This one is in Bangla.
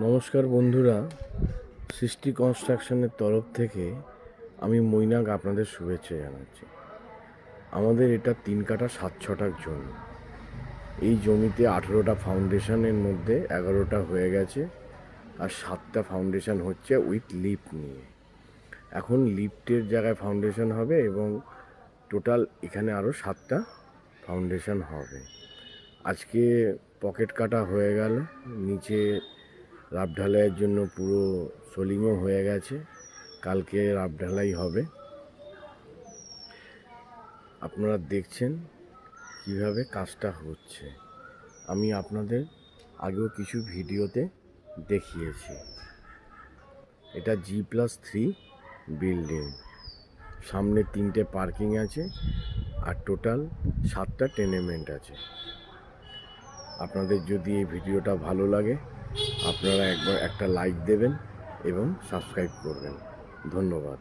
নমস্কার বন্ধুরা, সৃষ্টি কনস্ট্রাকশনের তরফ থেকে আমি মৈনাক আপনাদের শুভেচ্ছা জানাচ্ছি। আমাদের এটা 3 কাঠা 7 ছটাক জমি। এই জমিতে 18টা ফাউন্ডেশনের মধ্যে 11টা হয়ে গেছে, আর 7টা ফাউন্ডেশন হচ্ছে উইথ লিফট নিয়ে। এখন লিফটের জায়গায় ফাউন্ডেশন হবে এবং টোটাল এখানে আরও 7টা ফাউন্ডেশন হবে। আজকে পকেট কাটা হয়ে গেল, নিচে রাব ঢালাইয়ের জন্য পুরো সোলিংও হয়ে গেছে। কালকে রাব ঢালাই হবে। আপনারা দেখছেন কিভাবে কাজটা হচ্ছে। আমি আপনাদের আগেও কিছু ভিডিওতে দেখিয়েছি। এটা G+3 বিল্ডিং, সামনে 3টে পার্কিং আছে, আর টোটাল 7টা টেনেমেন্ট আছে। আপনাদের যদি এই ভিডিওটা ভালো লাগে, আপনারা একবার একটা লাইক দেবেন এবং সাবস্ক্রাইব করবেন। ধন্যবাদ।